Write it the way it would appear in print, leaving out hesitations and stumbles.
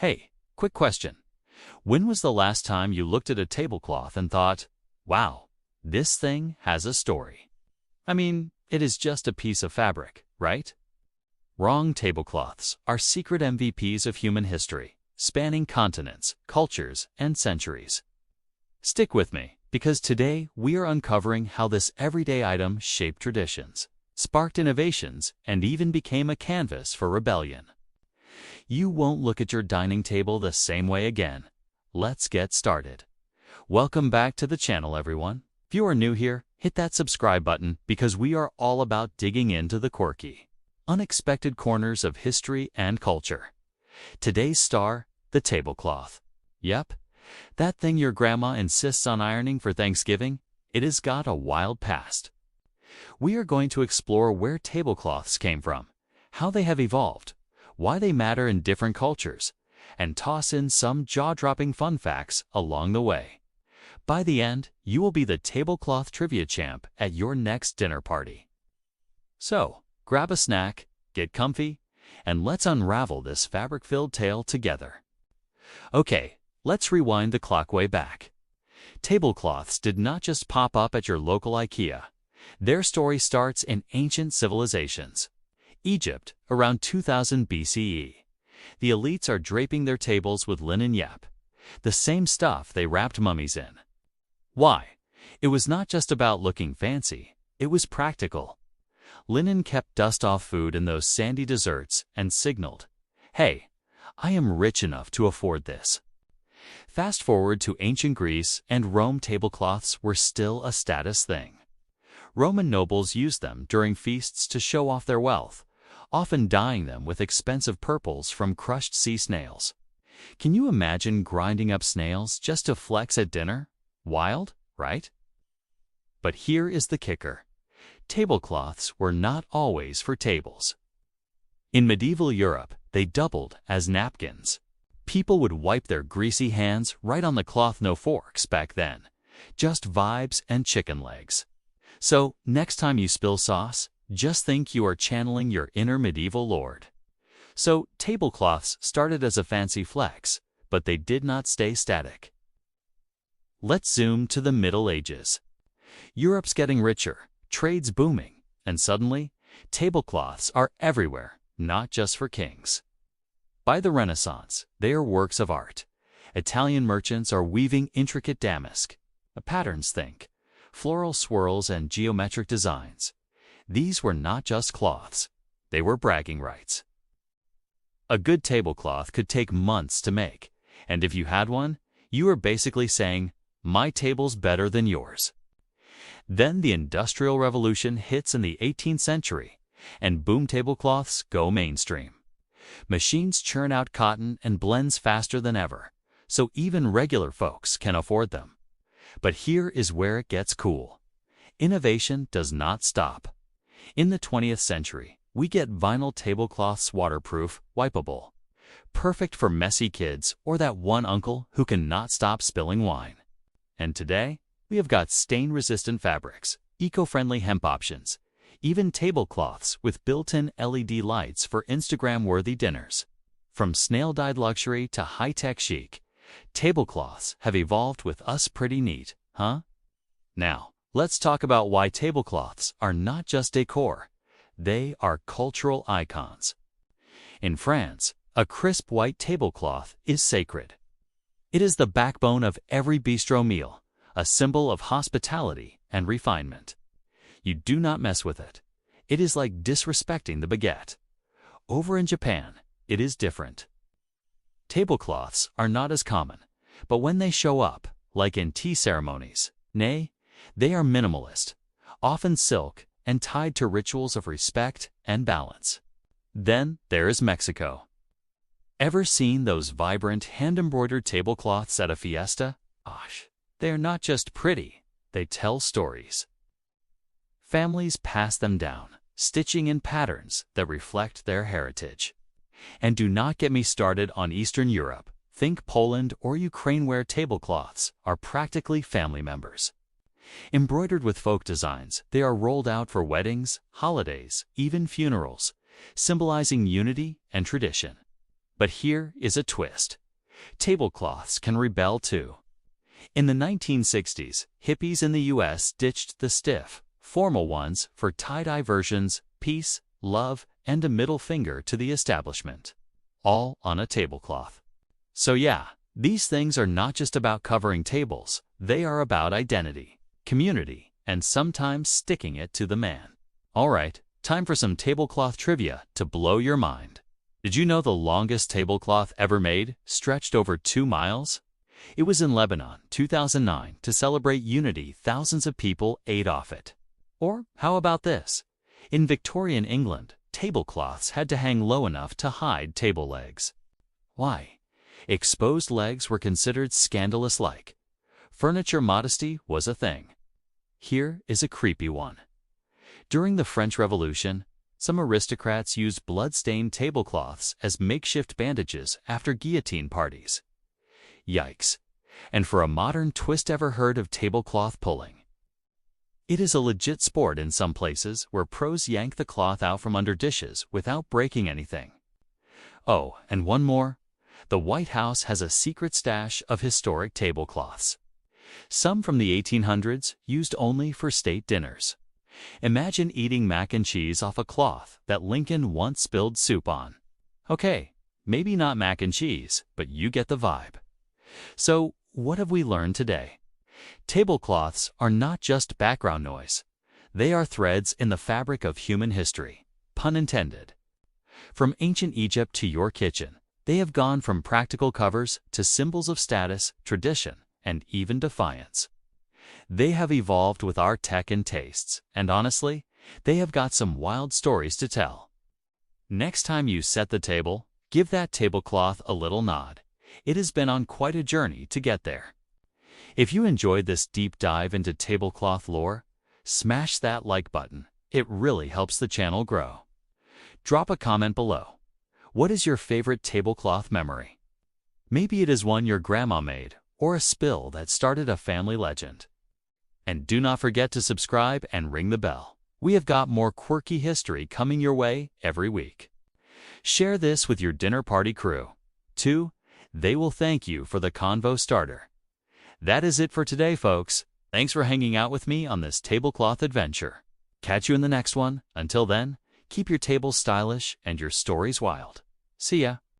Hey, quick question. When was the last time you looked at a tablecloth and thought, wow, this thing has a story? I mean, it is just a piece of fabric, right? Wrong. Tablecloths are secret MVPs of human history, spanning continents, cultures, and centuries. Stick with me, because today we are uncovering how this everyday item shaped traditions, sparked innovations, and even became a canvas for rebellion. You won't look at your dining table the same way again. Let's get started. Welcome back to the channel, everyone. If you are new here, hit that subscribe button because we are all about digging into the quirky, unexpected corners of history and culture. Today's star, the tablecloth. Yep, that thing your grandma insists on ironing for Thanksgiving, it has got a wild past. We are going to explore where tablecloths came from, how they have evolved, why they matter in different cultures, and toss in some jaw-dropping fun facts along the way. By the end, you will be the tablecloth trivia champ at your next dinner party. So, grab a snack, get comfy, and let's unravel this fabric-filled tale together. Okay, let's rewind the clock way back. Tablecloths did not just pop up at your local IKEA. Their story starts in ancient civilizations. Egypt, around 2000 BCE. The elites are draping their tables with linen yep, the same stuff they wrapped mummies in. Why? It was not just about looking fancy, it was practical. Linen kept dust off food in those sandy deserts and signaled, hey, I am rich enough to afford this. Fast forward to ancient Greece and Rome. Tablecloths were still a status thing. Roman nobles used them during feasts to show off their wealth, often dyeing them with expensive purples from crushed sea snails. Can you imagine grinding up snails just to flex at dinner? Wild, right? But here is the kicker. Tablecloths were not always for tables. In medieval Europe, they doubled as napkins. People would wipe their greasy hands right on the cloth. No forks back then, just vibes and chicken legs. So, next time you spill sauce, just think you are channeling your inner medieval lord. So, tablecloths started as a fancy flex, but they did not stay static. Let's zoom to the Middle Ages. Europe's getting richer, trade's booming, and suddenly, tablecloths are everywhere, not just for kings. By the Renaissance, they are works of art. Italian merchants are weaving intricate damask, patterns think, floral swirls and geometric designs. These were not just cloths, they were bragging rights. A good tablecloth could take months to make, and if you had one, you were basically saying, my table's better than yours. Then the Industrial Revolution hits in the 18th century, and boom, tablecloths go mainstream. Machines churn out cotton and blends faster than ever, so even regular folks can afford them. But here is where it gets cool. Innovation does not stop. In the 20th century, we get vinyl tablecloths, waterproof, wipeable. Perfect for messy kids or that one uncle who cannot stop spilling wine. And today, we have got stain-resistant fabrics, eco-friendly hemp options, even tablecloths with built-in LED lights for Instagram-worthy dinners. From snail-dyed luxury to high-tech chic, tablecloths have evolved with us. Pretty neat, huh? Now, let's talk about why tablecloths are not just decor. They are cultural icons. In France, a crisp white tablecloth is sacred. It is the backbone of every bistro meal, a symbol of hospitality and refinement. You do not mess with it. It is like disrespecting the baguette. Over in Japan, it is different. Tablecloths are not as common, but when they show up, like in tea ceremonies, they are minimalist, often silk and tied to rituals of respect and balance. Then there is Mexico. Ever seen those vibrant hand-embroidered tablecloths at a fiesta? Gosh, they are not just pretty, they tell stories. Families pass them down, stitching in patterns that reflect their heritage. And do not get me started on Eastern Europe. Think Poland or Ukraine, where tablecloths are practically family members. Embroidered with folk designs, they are rolled out for weddings, holidays, even funerals, symbolizing unity and tradition. But here is a twist. Tablecloths can rebel too. In the 1960s, hippies in the US ditched the stiff, formal ones for tie-dye versions, peace, love, and a middle finger to the establishment. All on a tablecloth. So yeah, these things are not just about covering tables, they are about identity, community, and sometimes sticking it to the man. Alright, time for some tablecloth trivia to blow your mind. Did you know the longest tablecloth ever made stretched over 2 miles? It was in Lebanon, 2009. To celebrate unity, thousands of people ate off it. Or how about this? In Victorian England, tablecloths had to hang low enough to hide table legs. Why? Exposed legs were considered scandalous-like. Furniture modesty was a thing. Here is a creepy one. During the French Revolution, some aristocrats used blood-stained tablecloths as makeshift bandages after guillotine parties. Yikes. And for a modern twist, ever heard of tablecloth pulling? It is a legit sport in some places where pros yank the cloth out from under dishes without breaking anything. Oh, and one more. The White House has a secret stash of historic tablecloths. Some from the 1800s, used only for state dinners. Imagine eating mac and cheese off a cloth that Lincoln once spilled soup on. Okay, maybe not mac and cheese, but you get the vibe. So, what have we learned today? Tablecloths are not just background noise. They are threads in the fabric of human history, pun intended. From ancient Egypt to your kitchen, they have gone from practical covers to symbols of status, tradition, and even defiance. They have evolved with our tech and tastes, and honestly, they have got some wild stories to tell. Next time you set the table, give that tablecloth a little nod. It has been on quite a journey to get there. If you enjoyed this deep dive into tablecloth lore, smash that like button. It really helps the channel grow. Drop a comment below. What is your favorite tablecloth memory? Maybe it is one your grandma made, or a spill that started a family legend. And do not forget to subscribe and ring the bell. We have got more quirky history coming your way every week. Share this with your dinner party crew. Too, they will thank you for the convo starter. That is it for today, folks. Thanks for hanging out with me on this tablecloth adventure. Catch you in the next one. Until then, keep your tables stylish and your stories wild. See ya.